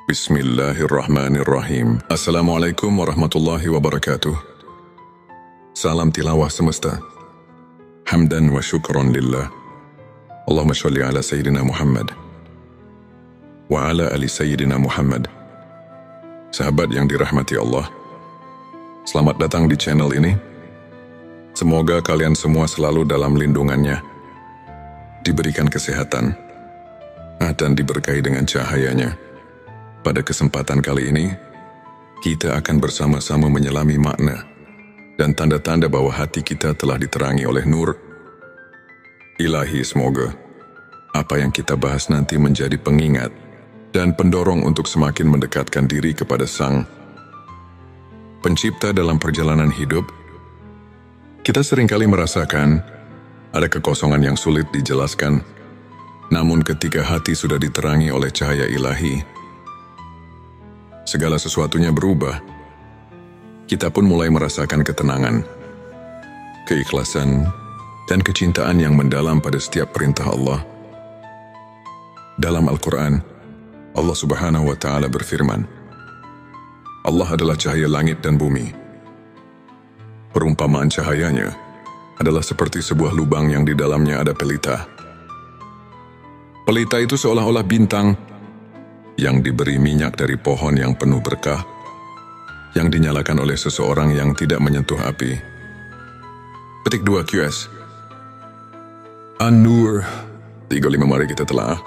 Bismillahirrahmanirrahim. Assalamualaikum warahmatullahi wabarakatuh. Salam tilawah semesta. Hamdan wa syukran lillah. Allahumma sholli ala Sayyidina Muhammad wa ala ali Sayyidina Muhammad. Sahabat yang dirahmati Allah, selamat datang di channel ini. Semoga kalian semua selalu dalam lindungannya, diberikan kesehatan, dan diberkahi dengan cahayanya. Pada kesempatan kali ini, kita akan bersama-sama menyelami makna dan tanda-tanda bahwa hati kita telah diterangi oleh nur ilahi. Semoga apa yang kita bahas nanti menjadi pengingat dan pendorong untuk semakin mendekatkan diri kepada Sang Pencipta dalam perjalanan hidup. Kita seringkali merasakan ada kekosongan yang sulit dijelaskan, namun ketika hati sudah diterangi oleh cahaya ilahi, segala sesuatunya berubah. Kita pun mulai merasakan ketenangan, keikhlasan, dan kecintaan yang mendalam pada setiap perintah Allah. Dalam Al-Quran, Allah Subhanahu wa Ta'ala berfirman, Allah adalah cahaya langit dan bumi. Perumpamaan cahayanya adalah seperti sebuah lubang yang di dalamnya ada pelita. Pelita itu seolah-olah bintang yang diberi minyak dari pohon yang penuh berkah, yang dinyalakan oleh seseorang yang tidak menyentuh api. Petik 2 QS. An-Nur 35. Mari kita telah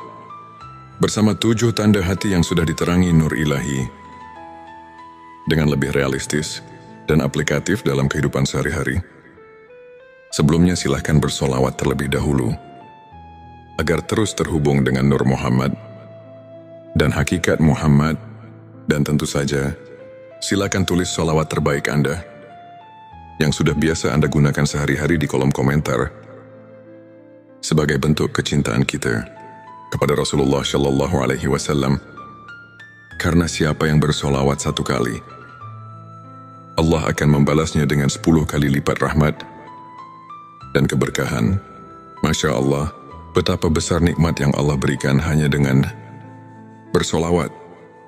bersama 7 tanda hati yang sudah diterangi nur ilahi dengan lebih realistis dan aplikatif dalam kehidupan sehari-hari. Sebelumnya silahkan bersolawat terlebih dahulu agar terus terhubung dengan Nur Muhammad dan hakikat Muhammad, dan tentu saja silakan tulis sholawat terbaik Anda yang sudah biasa Anda gunakan sehari-hari di kolom komentar sebagai bentuk kecintaan kita kepada Rasulullah Shallallahu Alaihi Wasallam. Karena siapa yang bersolawat 1 kali, Allah akan membalasnya dengan 10 kali lipat rahmat dan keberkahan. Masya Allah, betapa besar nikmat yang Allah berikan hanya dengan bersolawat.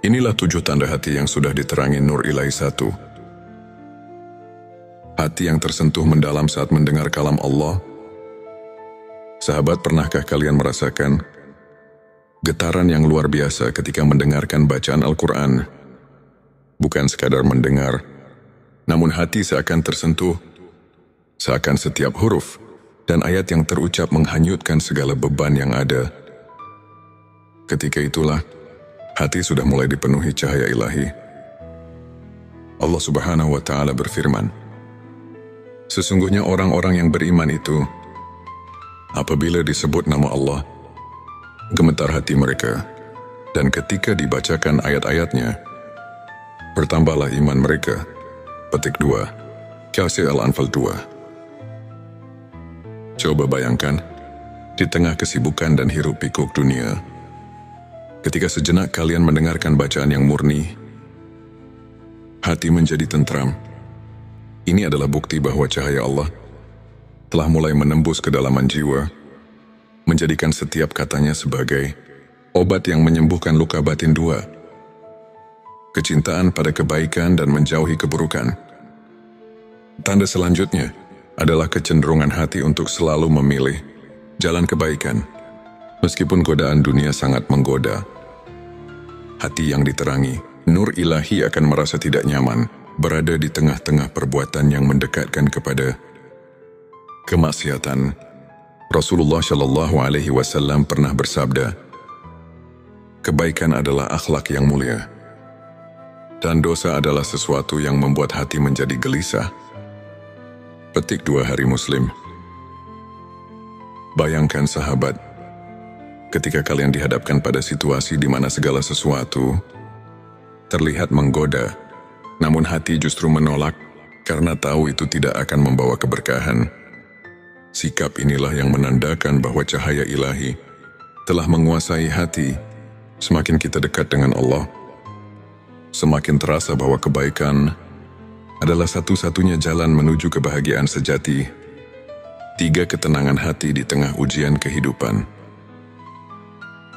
Inilah 7 tanda hati yang sudah diterangi nur ilahi 1. Hati yang tersentuh mendalam saat mendengar kalam Allah. Sahabat, pernahkah kalian merasakan getaran yang luar biasa ketika mendengarkan bacaan Al-Quran? Bukan sekadar mendengar, namun hati seakan tersentuh, seakan setiap huruf dan ayat yang terucap menghanyutkan segala beban yang ada. Ketika itulah hati sudah mulai dipenuhi cahaya ilahi. Allah Subhanahu wa Ta'ala berfirman, sesungguhnya orang-orang yang beriman itu, apabila disebut nama Allah, gemetar hati mereka, dan ketika dibacakan ayat-ayatnya, bertambahlah iman mereka. Petik 2 Qasih Al-Anfal 2. Coba bayangkan, di tengah kesibukan dan hiruk-pikuk dunia, ketika sejenak kalian mendengarkan bacaan yang murni, hati menjadi tentram. Ini adalah bukti bahwa cahaya Allah telah mulai menembus kedalaman jiwa, menjadikan setiap katanya sebagai obat yang menyembuhkan luka batin 2. Kecintaan pada kebaikan dan menjauhi keburukan. Tanda selanjutnya adalah kecenderungan hati untuk selalu memilih jalan kebaikan. Meskipun godaan dunia sangat menggoda, hati yang diterangi nur ilahi akan merasa tidak nyaman berada di tengah-tengah perbuatan yang mendekatkan kepada kemaksiatan. Rasulullah Shallallahu Alaihi Wasallam pernah bersabda, kebaikan adalah akhlak yang mulia, dan dosa adalah sesuatu yang membuat hati menjadi gelisah. Petik 2 Hari Muslim. Bayangkan sahabat, ketika kalian dihadapkan pada situasi di mana segala sesuatu terlihat menggoda, namun hati justru menolak karena tahu itu tidak akan membawa keberkahan. Sikap inilah yang menandakan bahwa cahaya ilahi telah menguasai hati. Semakin kita dekat dengan Allah, semakin terasa bahwa kebaikan adalah satu-satunya jalan menuju kebahagiaan sejati. 3 Ketenangan hati di tengah ujian kehidupan.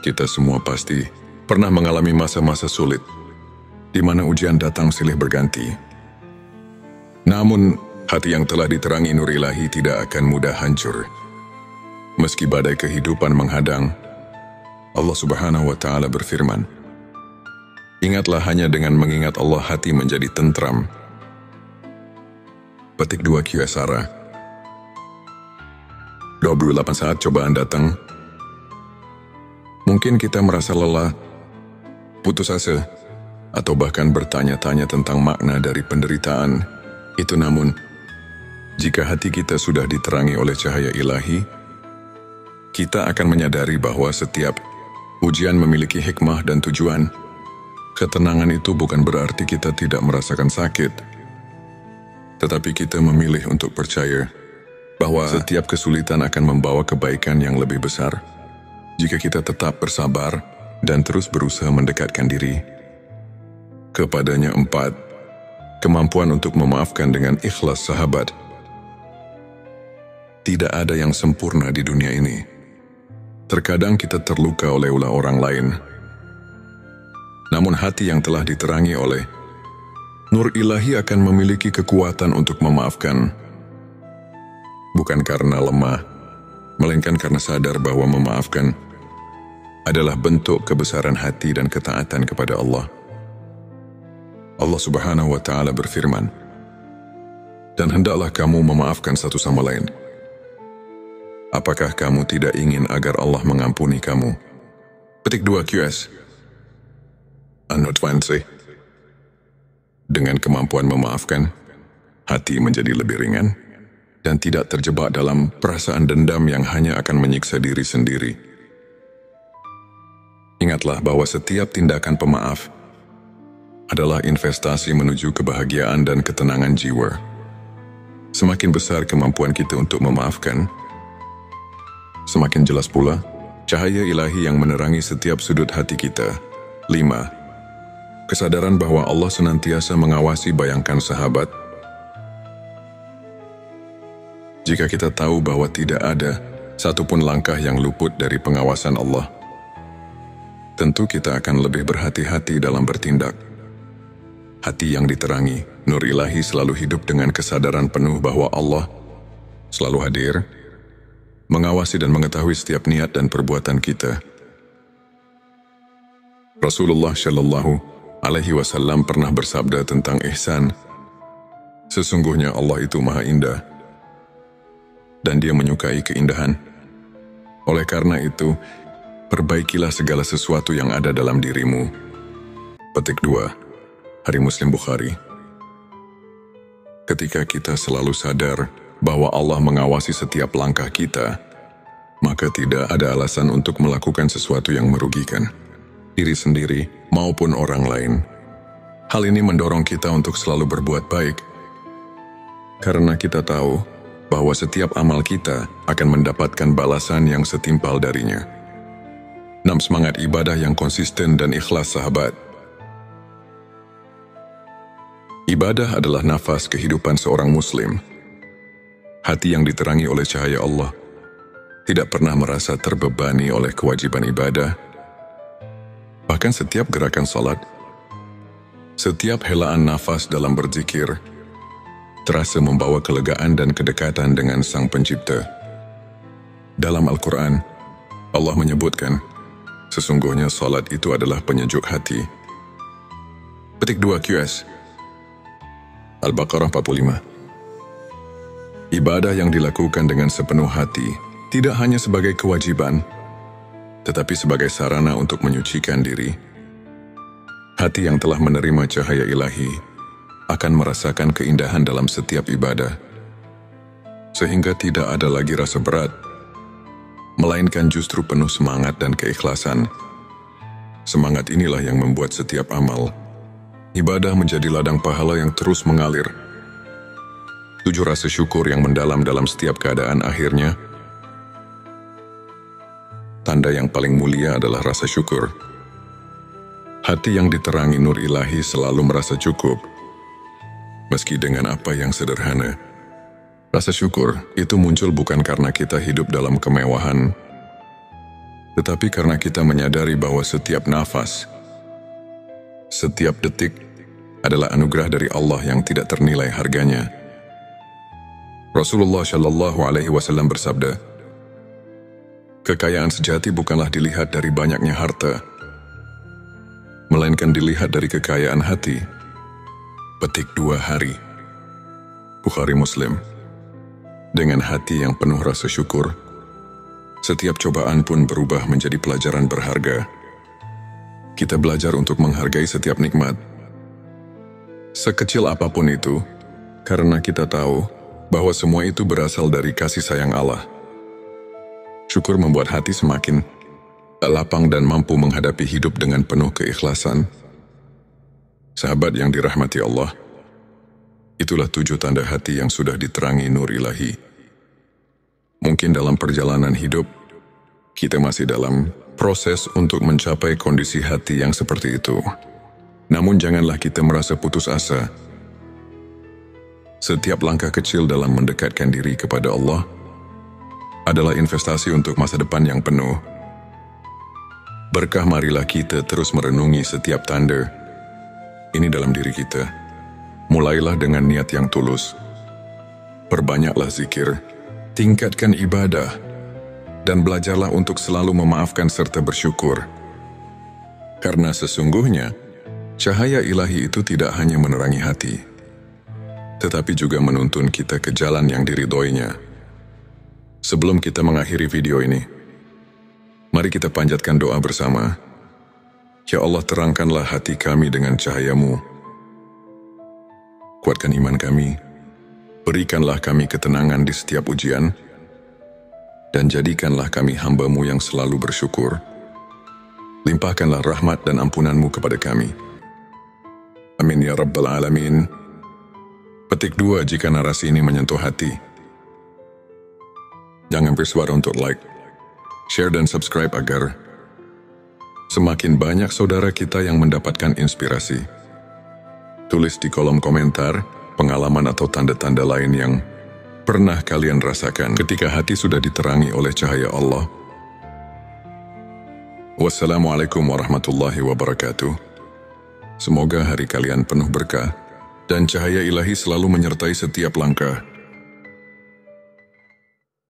Kita semua pasti pernah mengalami masa-masa sulit, di mana ujian datang silih berganti. Namun, hati yang telah diterangi nur ilahi tidak akan mudah hancur. Meski badai kehidupan menghadang, Allah Subhanahu wa Ta'ala berfirman, "Ingatlah, hanya dengan mengingat Allah hati menjadi tentram." Petik 2 QSara. 28 saat cobaan datang, mungkin kita merasa lelah, putus asa, atau bahkan bertanya-tanya tentang makna dari penderitaan itu. Namun, jika hati kita sudah diterangi oleh cahaya ilahi, kita akan menyadari bahwa setiap ujian memiliki hikmah dan tujuan. Ketenangan itu bukan berarti kita tidak merasakan sakit, tetapi kita memilih untuk percaya bahwa setiap kesulitan akan membawa kebaikan yang lebih besar jika kita tetap bersabar dan terus berusaha mendekatkan diri kepadanya. 4. Kemampuan untuk memaafkan dengan ikhlas. Sahabat, tidak ada yang sempurna di dunia ini. Terkadang kita terluka oleh ulah orang lain. Namun hati yang telah diterangi oleh nur ilahi akan memiliki kekuatan untuk memaafkan. Bukan karena lemah, melainkan karena sadar bahwa memaafkan adalah bentuk kebesaran hati dan ketaatan kepada Allah. Allah Subhanahu wa Ta'ala berfirman, "Dan hendaklah kamu memaafkan satu sama lain. Apakah kamu tidak ingin agar Allah mengampuni kamu?" Petik 2 QS. An-Nutfansi. Dengan kemampuan memaafkan, hati menjadi lebih ringan dan tidak terjebak dalam perasaan dendam yang hanya akan menyiksa diri sendiri. Ingatlah bahwa setiap tindakan pemaaf adalah investasi menuju kebahagiaan dan ketenangan jiwa. Semakin besar kemampuan kita untuk memaafkan, semakin jelas pula cahaya ilahi yang menerangi setiap sudut hati kita. 5. Kesadaran bahwa Allah senantiasa mengawasi. Bayangkan sahabat, jika kita tahu bahwa tidak ada satupun langkah yang luput dari pengawasan Allah, tentu kita akan lebih berhati-hati dalam bertindak. Hati yang diterangi nur ilahi selalu hidup dengan kesadaran penuh bahwa Allah selalu hadir, mengawasi dan mengetahui setiap niat dan perbuatan kita. Rasulullah Shallallahu Alaihi Wasallam pernah bersabda tentang ihsan, "Sesungguhnya Allah itu maha indah, dan Dia menyukai keindahan. Oleh karena itu, perbaikilah segala sesuatu yang ada dalam dirimu." Petik 2. Hari Muslim Bukhari. Ketika kita selalu sadar bahwa Allah mengawasi setiap langkah kita, maka tidak ada alasan untuk melakukan sesuatu yang merugikan diri sendiri maupun orang lain. Hal ini mendorong kita untuk selalu berbuat baik, karena kita tahu bahwa setiap amal kita akan mendapatkan balasan yang setimpal darinya. 6. Semangat ibadah yang konsisten dan ikhlas. Sahabat, ibadah adalah nafas kehidupan seorang muslim. Hati yang diterangi oleh cahaya Allah tidak pernah merasa terbebani oleh kewajiban ibadah. Bahkan setiap gerakan salat, setiap helaan nafas dalam berzikir, terasa membawa kelegaan dan kedekatan dengan Sang Pencipta. Dalam Al-Quran, Allah menyebutkan, sesungguhnya salat itu adalah penyejuk hati. Petik 2 QS. Al-Baqarah 45. Ibadah yang dilakukan dengan sepenuh hati tidak hanya sebagai kewajiban, tetapi sebagai sarana untuk menyucikan diri. Hati yang telah menerima cahaya ilahi akan merasakan keindahan dalam setiap ibadah, sehingga tidak ada lagi rasa berat, melainkan justru penuh semangat dan keikhlasan. Semangat inilah yang membuat setiap amal ibadah menjadi ladang pahala yang terus mengalir. 7. Rasa syukur yang mendalam dalam setiap keadaan. Akhirnya, tanda yang paling mulia adalah rasa syukur. Hati yang diterangi nur ilahi selalu merasa cukup, meski dengan apa yang sederhana. Rasa syukur itu muncul bukan karena kita hidup dalam kemewahan, tetapi karena kita menyadari bahwa setiap nafas, setiap detik adalah anugerah dari Allah yang tidak ternilai harganya. Rasulullah Shallallahu Alaihi Wasallam bersabda, kekayaan sejati bukanlah dilihat dari banyaknya harta, melainkan dilihat dari kekayaan hati. Petik 2 hari. Bukhari Muslim. Dengan hati yang penuh rasa syukur, setiap cobaan pun berubah menjadi pelajaran berharga. Kita belajar untuk menghargai setiap nikmat, sekecil apapun itu, karena kita tahu bahwa semua itu berasal dari kasih sayang Allah. Syukur membuat hati semakin lapang dan mampu menghadapi hidup dengan penuh keikhlasan. Sahabat yang dirahmati Allah, itulah 7 tanda hati yang sudah diterangi nur ilahi. Mungkin dalam perjalanan hidup, kita masih dalam proses untuk mencapai kondisi hati yang seperti itu. Namun janganlah kita merasa putus asa. Setiap langkah kecil dalam mendekatkan diri kepada Allah adalah investasi untuk masa depan yang penuh berkah. Marilah kita terus merenungi setiap tanda ini dalam diri kita. Mulailah dengan niat yang tulus. Perbanyaklah zikir, tingkatkan ibadah, dan belajarlah untuk selalu memaafkan serta bersyukur. Karena sesungguhnya, cahaya ilahi itu tidak hanya menerangi hati, tetapi juga menuntun kita ke jalan yang diridhoinya. Sebelum kita mengakhiri video ini, mari kita panjatkan doa bersama. Ya Allah, terangkanlah hati kami dengan cahaya-Mu. Kuatkan iman kami, berikanlah kami ketenangan di setiap ujian, dan jadikanlah kami hamba-Mu yang selalu bersyukur. Limpahkanlah rahmat dan ampunan-Mu kepada kami. Amin ya Rabbal Alamin. Petik 2 jika narasi ini menyentuh hati. Jangan bersuara untuk like, share dan subscribe agar semakin banyak saudara kita yang mendapatkan inspirasi. Tulis di kolom komentar pengalaman atau tanda-tanda lain yang pernah kalian rasakan ketika hati sudah diterangi oleh cahaya Allah. Wassalamualaikum warahmatullahi wabarakatuh. Semoga hari kalian penuh berkah dan cahaya ilahi selalu menyertai setiap langkah.